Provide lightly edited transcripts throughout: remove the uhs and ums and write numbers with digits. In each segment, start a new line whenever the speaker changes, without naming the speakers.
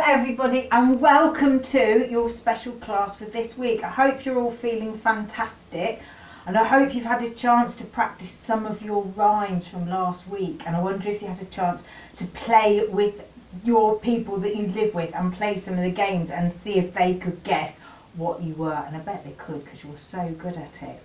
everybody, and welcome to your special class for this week. I hope you're all feeling fantastic, and I hope you've had a chance to practice some of your rhymes from last week, and I wonder if you had a chance to play with your people that you live with and play some of the games and see if they could guess what you were, and I bet they could because you're so good at it.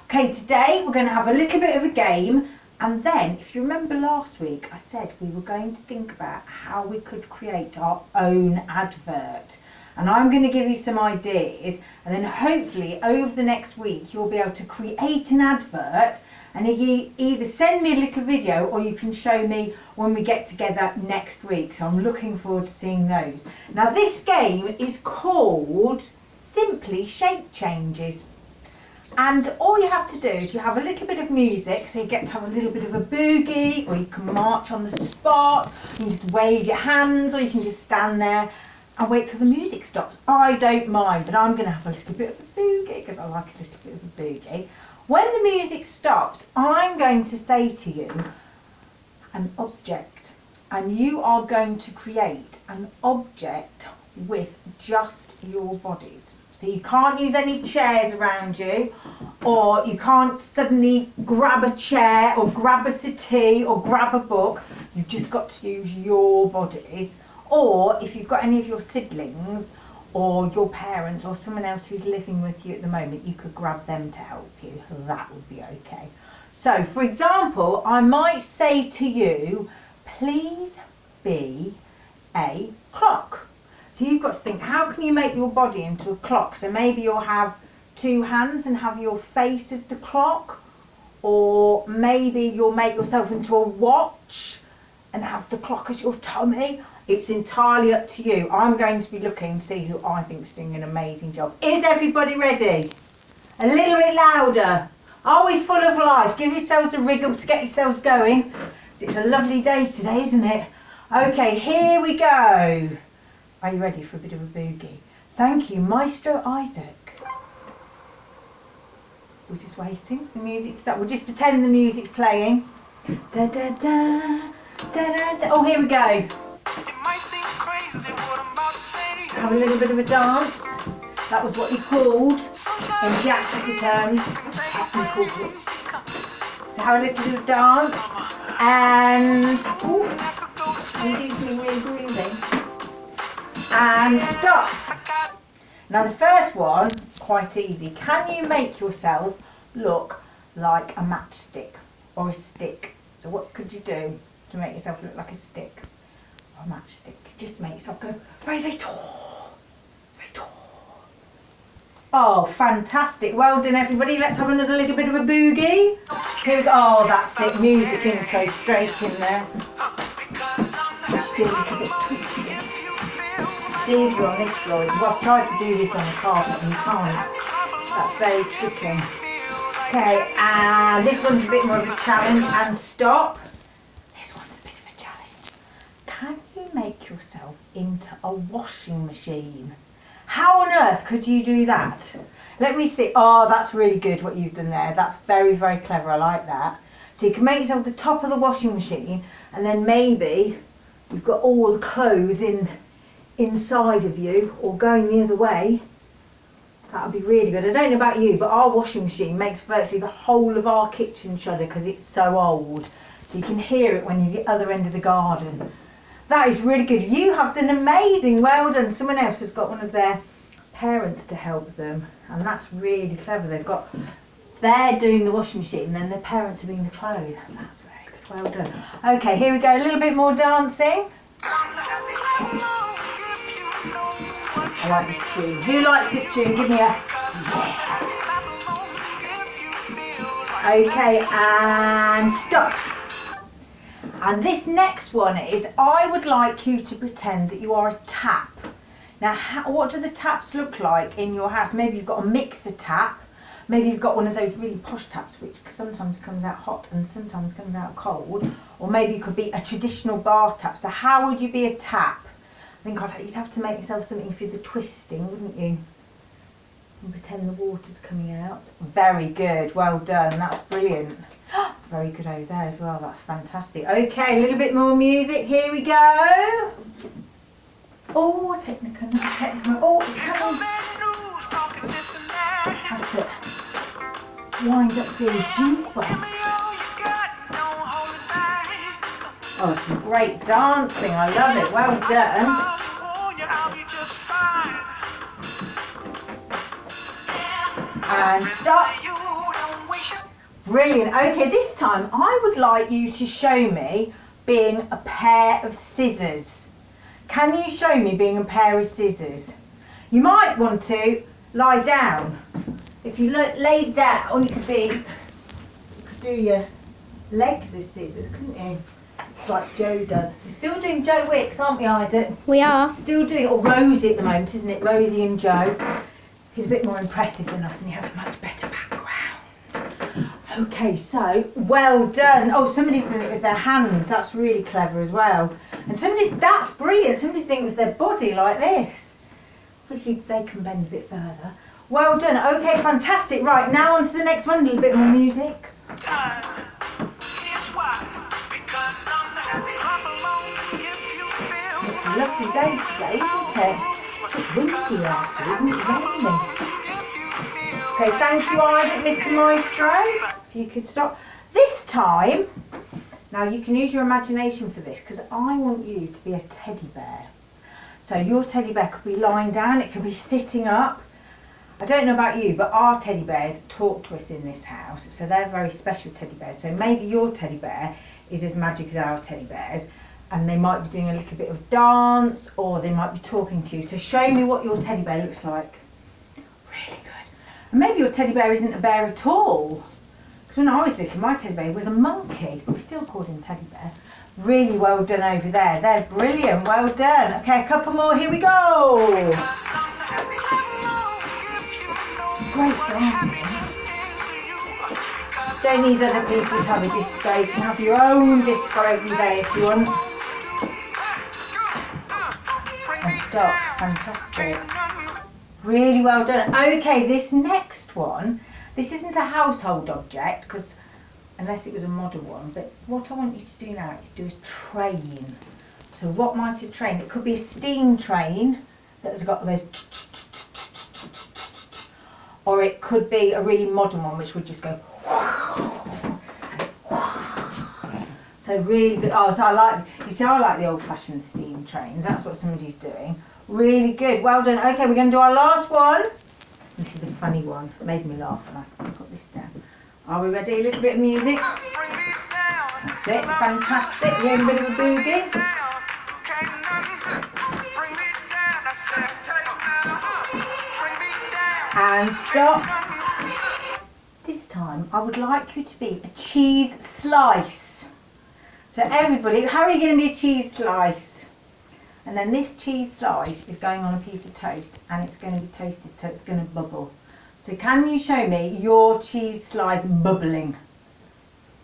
Okay, today we're going to have a little bit of a game. And then, if you remember last week, I said we were going to think about how we could create our own advert. And I'm going to give you some ideas, and then hopefully over the next week you'll be able to create an advert, and either send me a little video or you can show me when we get together next week. So I'm looking forward to seeing those. Now this game is called simply Shape Changes. And all you have to do is we have a little bit of music, so you get to have a little bit of a boogie, or you can march on the spot, you can just wave your hands, or you can just stand there and wait till the music stops. I don't mind, but I'm going to have a little bit of a boogie because I like a little bit of a boogie. When the music stops, I'm going to say to you an object, and you are going to create an object with just your bodies. So you can't use any chairs around you, or you can't suddenly grab a chair or grab a settee or grab a book. You've just got to use your bodies. Or if you've got any of your siblings or your parents or someone else who's living with you at the moment, you could grab them to help you. That would be okay. So for example, I might say to you, please be a clock. So you've got to think, how can you make your body into a clock? So maybe you'll have two hands and have your face as the clock, or maybe you'll make yourself into a watch and have the clock as your tummy. It's entirely up to you. I'm going to be looking to see who I think is doing an amazing job. Is everybody ready? A little bit louder. Are we full of life? Give yourselves a wriggle to get yourselves going. It's a lovely day today, isn't it? Okay, here we go. Are you ready for a bit of a boogie? Thank you, Maestro Isaac. We're just waiting. The music's start. We'll just pretend the music's playing. Da da da, da da da. Oh, here we go. Have a little bit of a dance. That was what you called, in theatrical terms, technical. So have a little bit of dance, and we do some weird grooving. And stop. Now the first one, quite easy. Can you make yourself look like a matchstick or a stick? So what could you do to make yourself look like a stick or a matchstick? Just make yourself go very, very tall. Very tall. Oh, fantastic. Well done, everybody. Let's have another little bit of a boogie. Here we go. Oh, that's it. Music intro straight in there. Just do a little bit twisty. It's easier on this floor. Well, I've tried to do this on the carpet and you can't. That's very tricky. Okay, and this one's a bit more of a challenge. And stop. This one's a bit of a challenge. Can you make yourself into a washing machine? How on earth could you do that? Let me see. Oh, that's really good what you've done there. That's very, very clever. I like that. So you can make yourself the top of the washing machine, and then maybe you've got all the clothes inside of you, or going the other way. That would be really good. I don't know about you, but our washing machine makes virtually the whole of our kitchen shudder because it's so old. So you can hear it when you're at the other end of the garden. That is really good. You have done amazing. Well done. Someone else has got one of their parents to help them, and that's really clever. They're doing the washing machine, and then their parents are doing the clothes. That's very good. Well done. Okay, here we go. A little bit more dancing. I like this tune. Who likes this tune? Give me a yeah. Okay, and stop. And this next one is, I would like you to pretend that you are a tap. Now, what do the taps look like in your house? Maybe you've got a mixer tap. Maybe you've got one of those really posh taps which sometimes comes out hot and sometimes comes out cold. Or maybe you could be a traditional bath tap. So how would you be a tap? I think you'd have to make yourself something for the twisting, wouldn't you? And pretend the water's coming out. Very good, well done, that's brilliant. Very good over there as well, that's fantastic. Okay, a little bit more music, here we go. Oh, technical. Oh, it's coming. Have to wind up the jukebox. Oh, some great dancing. I love it. Well done. And stop. Brilliant. Okay, this time I would like you to show me being a pair of scissors. Can you show me being a pair of scissors? You might want to lie down. If you lay down, you could do your legs as scissors, couldn't you? It's like Joe does. We're still doing Joe Wicks, aren't we, Isaac?
We are.
Still doing, or Rosie at the moment, isn't it? Rosie and Joe. He's a bit more impressive than us and he has a much better background. Okay, so, well done. Oh, somebody's doing it with their hands. That's really clever as well. And that's brilliant. Somebody's doing it with their body like this. Obviously, they can bend a bit further. Well done. Okay, fantastic. Right, now on to the next one. A little bit more music. It's a lovely day today, isn't it? It's windy last week, wasn't it? Raining. Okay, thank you, Isaac, Mr. Maestro. If you could stop. This time, now you can use your imagination for this because I want you to be a teddy bear. So your teddy bear could be lying down, it could be sitting up. I don't know about you, but our teddy bears talk to us in this house, so they're very special teddy bears. So maybe your teddy bear is as magic as our teddy bears, and they might be doing a little bit of dance, or they might be talking to you. So show me what your teddy bear looks like. Really good. And maybe your teddy bear isn't a bear at all. Because when I was little, my teddy bear was a monkey, but we still called him teddy bear. Really well done over there. They're brilliant. Well done. Okay, a couple more. Here we go. Great dancing. Don't need other people to have a disco. You can have your own disco every day if you want. And stop. Fantastic. Really well done. Okay, this next one, this isn't a household object because unless it was a modern one, but what I want you to do now is do a train. So what might a train? It could be a steam train that has got those, or it could be a really modern one which would just go. So really good. Oh, so I like the old-fashioned steam trains. That's what somebody's doing. Really good. Well done. Okay, we're going to do our last one. This is a funny one. It made me laugh when I put this down. Are we ready? A little bit of music. That's it. Fantastic. Yeah, a bit of a boogie. And stop. This time I would like you to be a cheese slice. So everybody, how are you going to be a cheese slice? And then this cheese slice is going on a piece of toast and it's going to be toasted so it's going to bubble. So can you show me your cheese slice bubbling?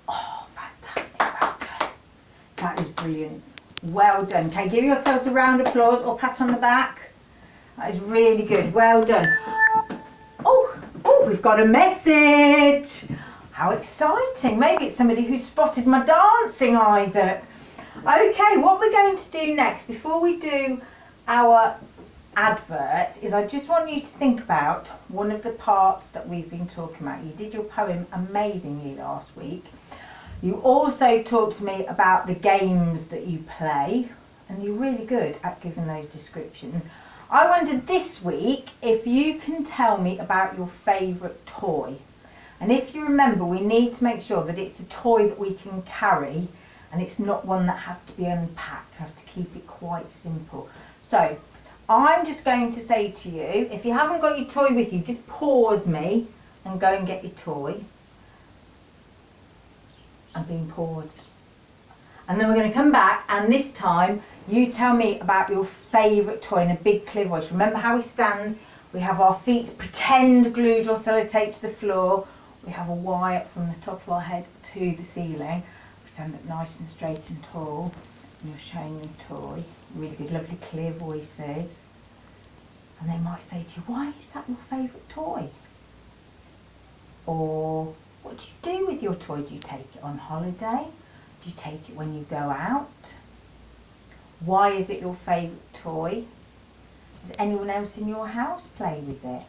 Oh, fantastic. Well done. That is brilliant. Well done. Okay, give yourselves a round of applause or pat on the back. That is really good. Well done. Oh, we've got a message. How exciting. Maybe it's somebody who spotted my dancing, Isaac. Okay, what we're going to do next, before we do our adverts, is I just want you to think about one of the parts that we've been talking about. You did your poem amazingly last week. You also talked to me about the games that you play, and you're really good at giving those descriptions. I wondered this week if you can tell me about your favourite toy. And if you remember, we need to make sure that it's a toy that we can carry and it's not one that has to be unpacked. You have to keep it quite simple. So I'm just going to say to you, if you haven't got your toy with you, just pause me and go and get your toy. I'm being paused. And then we're going to come back, and this time you tell me about your favourite toy in a big clear voice. Remember how we stand? We have our feet pretend glued or sellotape to the floor. We have a wire from the top of our head to the ceiling. We stand up nice and straight and tall. And you're showing your toy. Really good, lovely clear voices. And they might say to you, why is that your favourite toy? Or what do you do with your toy? Do you take it on holiday? Do you take it when you go out? Why is it your favourite toy? Does anyone else in your house play with it?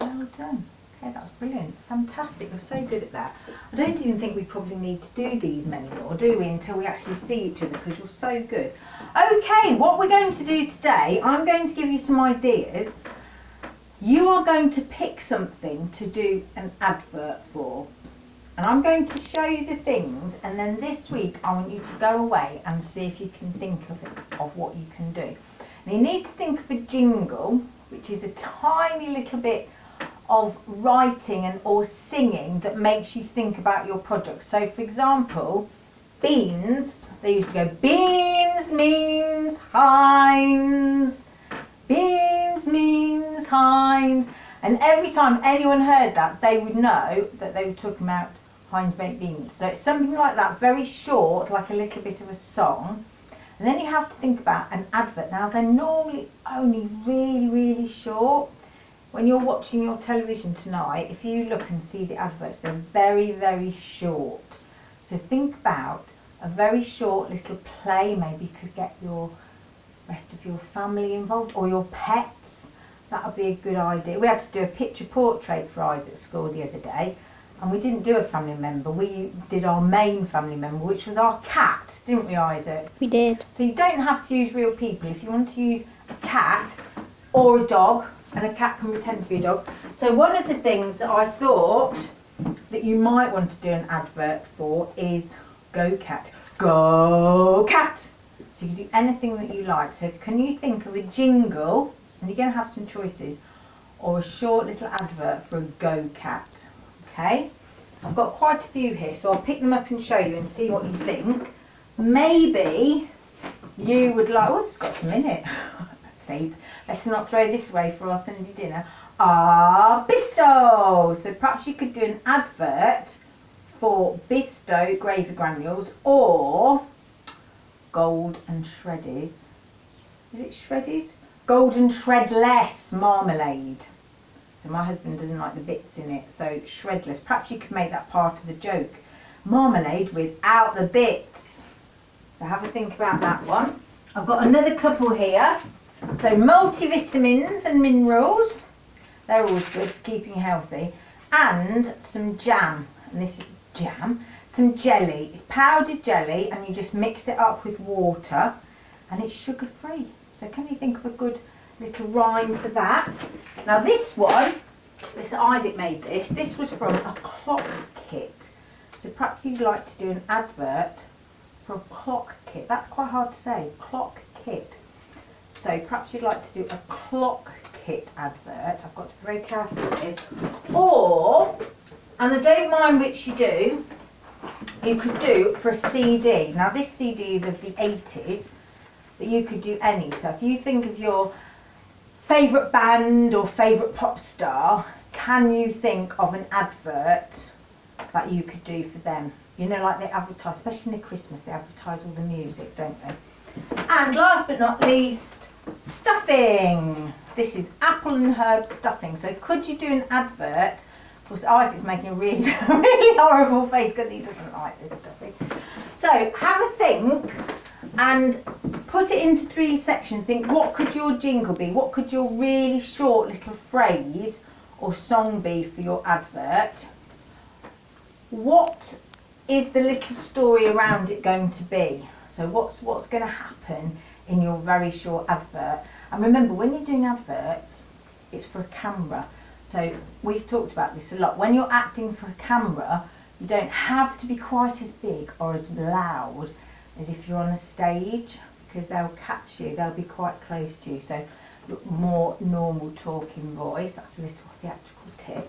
Well done. Okay, that's brilliant. Fantastic. You're so good at that. I don't even think we probably need to do these many more, do we, until we actually see each other, because you're so good. Okay, what we're going to do today, I'm going to give you some ideas. You are going to pick something to do an advert for. And I'm going to show you the things, and then this week I want you to go away and see if you can think of what you can do. And you need to think of a jingle, which is a tiny little bit of writing and or singing that makes you think about your product. So for example, beans, they used to go, beans means Heinz, beans means Heinz. And every time anyone heard that, they would know that they were talking about Heinz baked beans. So it's something like that, very short, like a little bit of a song. And then you have to think about an advert. Now they're normally only really short. When you're watching your television tonight, if you look and see the adverts, they're very short. So think about a very short little play. Maybe you could get your rest of your family involved, or your pets. That would be a good idea. We had to do a picture portrait for Isaac at school the other day, and we didn't do a family member. We did our main family member, which was our cat, didn't we, Isaac?
We did.
So you don't have to use real people. If you want to use a cat or a dog, and a cat can pretend to be a dog. So one of the things that I thought that you might want to do an advert for is Go Cat. Go Cat! So you can do anything that you like. So can you think of a jingle, and you're going to have some choices, or a short little advert for a Go Cat? Okay? I've got quite a few here, so I'll pick them up and show you and see what you think. Maybe you would like, oh, it's got some in it. See, let's not throw this away for our Sunday dinner. Bisto! So perhaps you could do an advert for Bisto gravy granules, or Gold and Shreddies. Is it Shreddies? Gold and Shredless marmalade. So my husband doesn't like the bits in it, so shredless. Perhaps you could make that part of the joke. Marmalade without the bits. So have a think about that one. I've got another couple here. So multivitamins and minerals, they're always good for keeping you healthy, and some jam, and this is jam, some jelly. It's powdered jelly, and you just mix it up with water, and it's sugar free. So can you think of a good little rhyme for that? Now this one, this Isaac made this was from a clock kit. So perhaps you'd like to do an advert for a clock kit. That's quite hard to say, clock kit. So perhaps you'd like to do a clock kit advert. I've got to be very careful with this. Or, and I don't mind which you do, you could do for a CD. Now this CD is of the 80s, but you could do any. So if you think of your favourite band or favourite pop star, can you think of an advert that you could do for them? You know, like they advertise, especially in the Christmas, they advertise all the music, don't they? And last but not least, stuffing. This is apple and herb stuffing. So could you do an advert? Of course, Isaac's making a really horrible face because he doesn't like this stuffing. So have a think and put it into 3 sections. Think, what could your jingle be? What could your really short little phrase or song be for your advert? What is the little story around it going to be? So what's going to happen in your very short advert? And remember, when you're doing adverts, it's for a camera. So we've talked about this a lot. When you're acting for a camera, you don't have to be quite as big or as loud as if you're on a stage, because they'll catch you, they'll be quite close to you. So more normal talking voice. That's a little theatrical tip.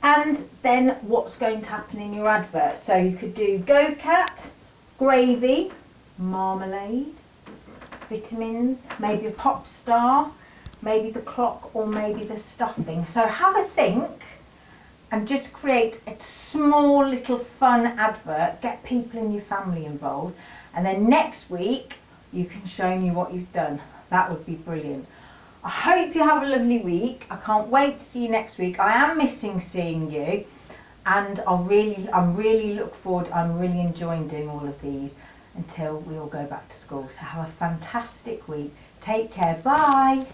And then what's going to happen in your advert? So you could do Go Cat, gravy, marmalade, vitamins, maybe a pop star, maybe the clock, or maybe the stuffing. So have a think and just create a small little fun advert. Get people in your family involved, and then next week you can show me what you've done. That would be brilliant. I hope you have a lovely week. I can't wait to see you next week. I am missing seeing you, and I'm really look forward. I'm really enjoying doing all of these until we all go back to school. So have a fantastic week. Take care. Bye.